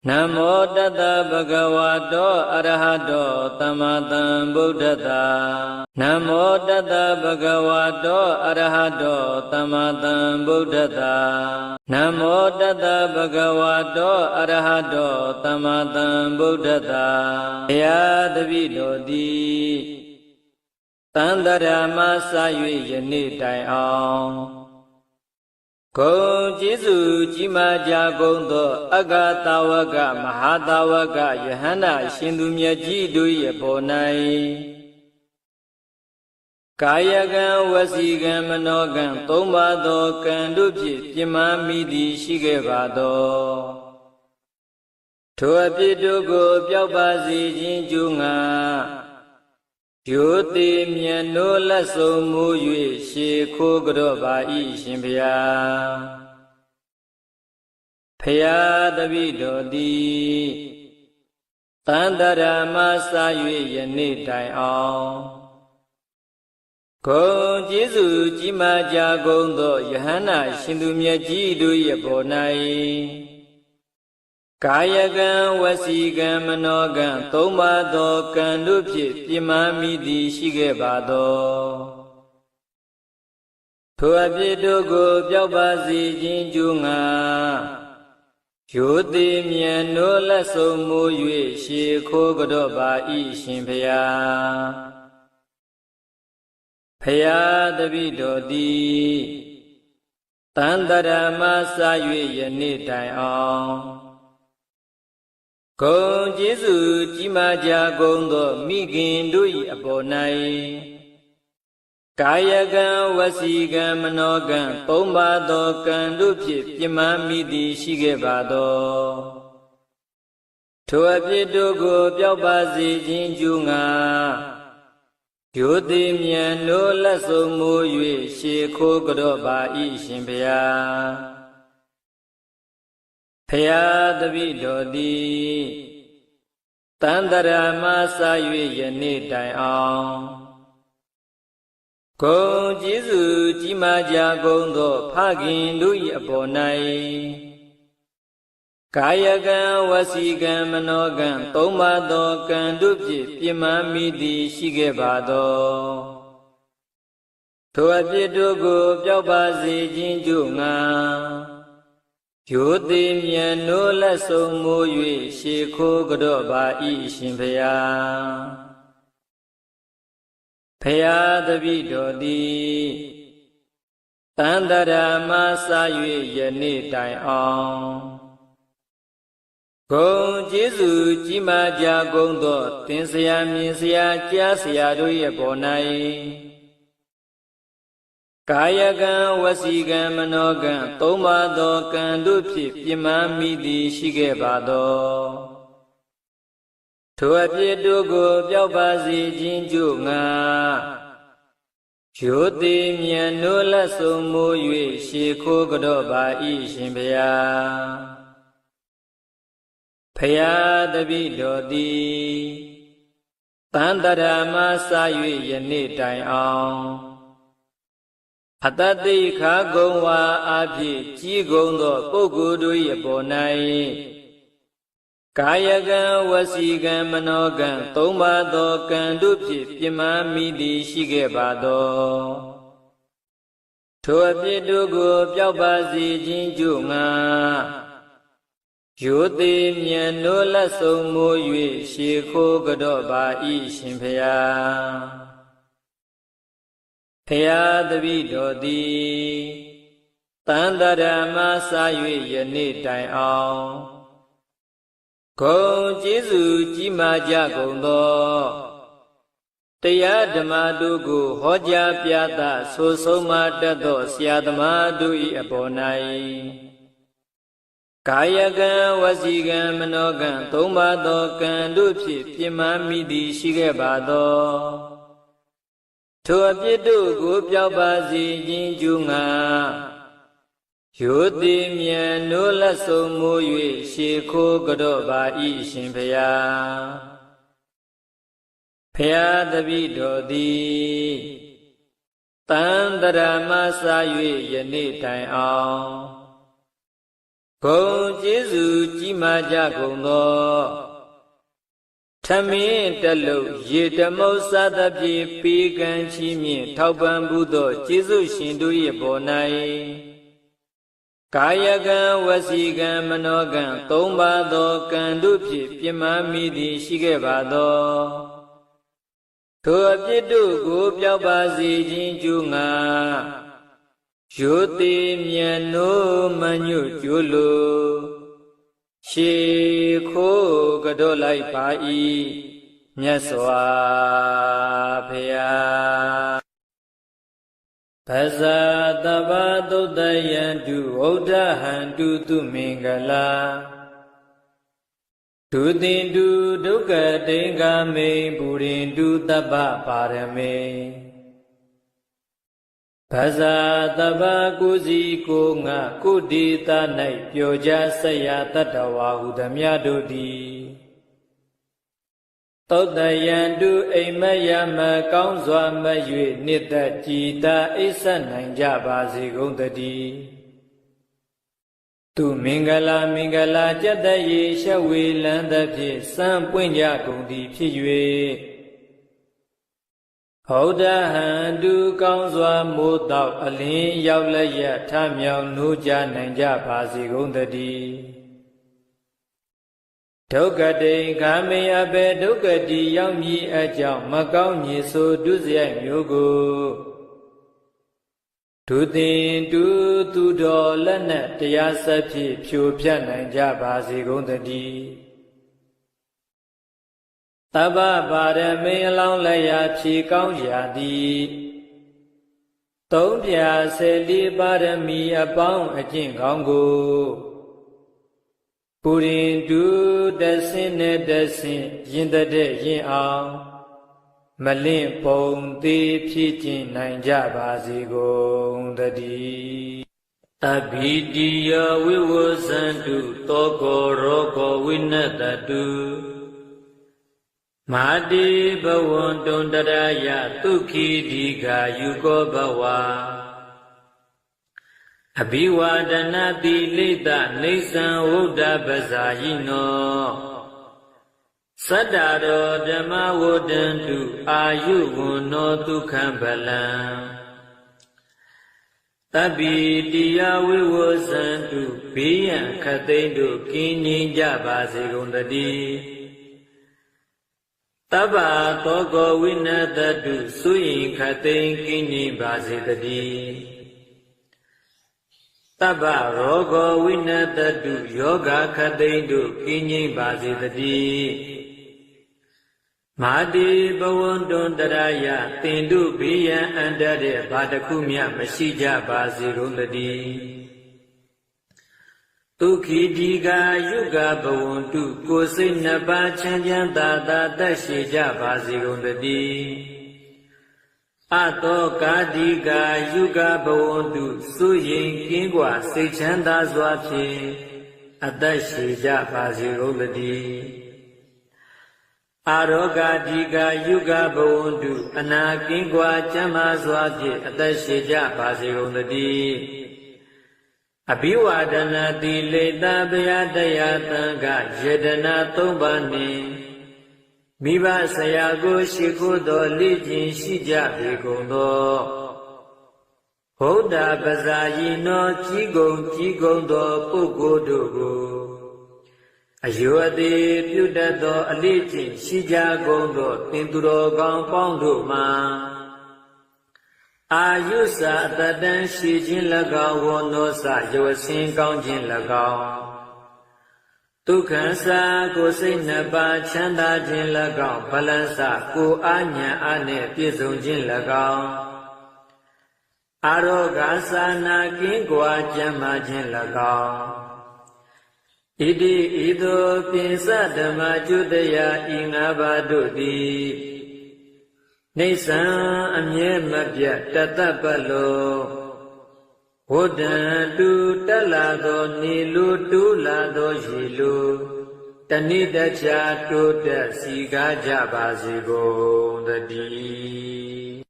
Namo Tata Bhagavato Arahato Tamma Sambuddhassa Namo Tata Bhagavato Arahato Tamma Sambuddhassa Namo Tata Bhagavato Arahato Tamma Sambuddhassa Ya Tapido Ti Tantarama Sayue Yeni Tai Aung Gong Jesu Jima Jagondo Agatawaka Mahatawaka Yahana Shindumya Jidu Yabonai Kayagan Wasigan Manogan Tombado Kandupi Pima Midi Shigevado Tuapidugo Pyabazi Jinjunga Yote Miano Lasso Muye Sheko Groba Ishimbia Paya Davido Di Tandarama Sayue Yeni Tai Aung Gong Jesu Jima Jagondo Yahana Shindumya Jidu Yabonai Kayagan Wasigan Manogan Tombado Kandupi Pima Midi Shigevado Tuapidugo Pyabazi Jinjunga Yote Miano Lasso Muye Sheko Groba Ishimbia Paya Davido Di Tantarama Sayue Yeni Tai Aung Gong Jesu Jima Jagondo Migin Dui Abonai Kayagan Wasigan Manogan Tombado Kandupi Pima Midi Shigevado Tuapidugo Pyabazi Jinjunga Yote Miano Lasso Muye Sheko Groba Ishimbia Paya Davido Di Tantarama Sayue Yeni Tai Aung Gong Jesu Jima Jagondo Phagin Dui Abonai Kayagan Wasigan Manogan Tombado Kandupi Pima Midi Shigevado Tuapidugo Pyabazi Jinjunga Yote Miano Lasso Muye Sheko Groba Ishimbia Paya Davido Di Tantarama Sayue Yeni Tai Aung Gong Jesu Jima Jagondo Tinsaya Minsaya Kyasaya Dui Abonai Kayagan Wasigan Manogan Tombado Kandupi Pima Midi Shigevado Tuapidugo Pyabazi Jinjunga Yote Miano Lasso Muye Sheko Groba Ishimbia Paya Davido Di Tantarama Sayue Yeni Tai Aung Atati Khagongwa Api Jigondo Pogudu Yabonai Kayagan Wasigan Manogan Tombado Kandupi Pima Midi Shigevado Tuapidugo Pyabazi Jinjunga Yote Miano Lasso Muye Sheko Groba Ishimbia Paya Davido Di Tantarama Sayue Yeni Tai Aung Gong Jesu Jima Jagondo Taya Dhammadugo Hoja Pyata Sosoma Tato Syadama Dui Abonai Kayagan Wasigan Manogan Tombado Kandupi Pima Midi Shigevado Tuapidugo Pyabazi Jinjunga Yote Miano Lasso Muye Sheko Groba Ishimbia Paya Davido Di Tantarama Sayue Yeni Tai Aung ဂုံကျေးဇူးကြီးမားကြကုန်သောထမင်းတလုံးရေတမုတ်စသဖြင့်ပေးကမ်းချီးမြှင့်ထောက်ပံ့မှုသောကျေးဇူးရှင်တို့၏ပေါ်၌ကာယကံဝစီကံမနောကံသုံးပါးသောကံတို့ဖြင့်ပြမမိသည်ရှိခဲ့ပါသောထိုအပြစ်တို့ကိုပျောက်ပါစေခြင်းကျိုးငါရိုသေမြတ်နိုးမညွတ်ကျိုးလိုရှေခိုးကြောလိုက်ပါ၏မြတ်စွာဘုရားပဇာတဗ္ဗသုတ္တယံတုဝုဒ္ဓဟံတုသူမင်္ဂလာဒုသင်တုဒုက္ခတေင်္ဂမိန်ပုရိန္တုတပ္ပပါရမေပဇာတဗ္ဗကုစီကိုငါကုဒေသ၌ပြောကြားဆက်ရာတတ္တဝါဟုသမျှတို့သည်သုတ္တယံတုအိမ်မက်ရမကောင်းစွာမ၍နှစ်သက်ကြည်သာအိပ်ဆက်နိုင်ကြပါစေကုန်သတည်းသူမင်္ဂလာမင်္ဂလာကြက်တရေရှက်ဝေလန်းသဖြင့်စံပွင့်ကြကုန်သည်ဖြစ်၍ဟုတ်တဟံတုကောင်းစွာမိုးတောက်အလင်းရောက်လက်ရထမြောင်နိုးကြနိုင်ကြပါစေကုန်သတည်းဒုက္ခတိခာမေအဘေဒုက္ခတိရောက်မည်အကြောင်းမကောင်းညည်ဆိုဒုစရိုက်မျိုးကိုဒုသင်တုသူတော်လက်နက်တရားစဖြင့်ဖြိုဖျက်နိုင်ကြပါစေကုန်သတည်းတပ္ပပါရမေအလောင်းလက်ရာဖြေကောင်းရာသည်သုံးပြ14ပါရမီအပေါင်းအကျင့်ကောင်းကိုပုရိန္တုတဆင်းနဲ့တဆင်းရင်တဲ့ရင်အောင်မလင့်ပုံသေးဖြစ်ကျင်နိုင်ကြပါစေကုန်သတည်းအဘိတိယဝိဝဇန္တုသောကောရောကောဝိနတတုမာတိဘဝံတုံတရယသုခိဒီဃာယုကောဘဝအဘိဝါဒနာတိလိတနေသံဝုဒ္ဓပဇာယိနောသတ္တရောဓမ္မဝဒ္ဒန္တုအာယုဝန္နောဒုက္ခံဗလံတပ္ပိတိယဝိဝဇန္တုဘေးရန်ခတ်သိမ်းတို့ကင်းငြိမ်းကြပါစေကုန်သတည်းတပ္ပသောကောဝိနတတုစွရင်ခတ်သိမ်းကင်းငြိမ်းပါစေတည်းတပ္ပရောဂောဝိနတတုယောဂခတ်သိမ်းတို့ကင်းငြိမ်းပါစေတည်းမာတိဘဝန္တုံတရယတင်တုဘေးရန်အန္တတဲ့ဘာတစ်ခုမျှမရှိကြပါစေကုန်သတည်းဒုက္ခိဒီဃာယုဂဘဝန္တုကိုယ်စိတ်နှစ်ပါးချမ်းချမ်းသာသာသက်ရှိကြပါစေကုန်သတည်းအတောကာဒီဃာယုဂဘဝန္တုစွရင်ကင်းကွာစိတ်ချမ်းသာစွာဖြင့်အသက်ရှိကြပါစေကုန်သတည်းအာရောဂဒီဃာယုဂဘဝန္တုအနာကင်းကွာကျမ်းမာစွာဖြင့်အသက်ရှိကြပါစေကုန်သတည်းအဘိဝါဒနာတိလေတဗျာတရားသံဃယေတနာ3ပါးနှင့်မိဘဆရာကိုရှိခိုးသောလေ့ကျင့်ရှိကြပေကုန်သောဗုဒ္ဓပဇာယိနောကြီးကုန်သောပုဂ္ဂိုလ်တို့ကိုအယောအသေးပြုတတ်သောအလေ့ကျင့်ရှိကြကုန်သောသင်သူတော်ကောင်းပေါင်းတို့မှာအာယုစာအတတန်ရှိခြင်း၎င်းဝန္နောစယောဆင်းကောင်းခြင်း၎င်းဒုက္ခစာကိုစိတ်နှစ်ပါးချမ်းသာခြင်း၎င်းဗလန်းစကိုအာဉာဏ်အားနှင့်ပြည့်စုံခြင်း၎င်းအာရောဂါစာနာကင်းကွာကျမ်းမာခြင်း၎င်းဣတိဤသို့ပိစဓမ္မကျွတယဤ၅ပါးတို့သည်နေဆံအမြဲမပြတ်တသက်ပတ်လုံးဝဒ္ဒန္တုတက်လာသောနေလိုတိုးလာသောရေလိုတဏိတချာတိုးတက်စီကားကြပါစေကုန်သတည်း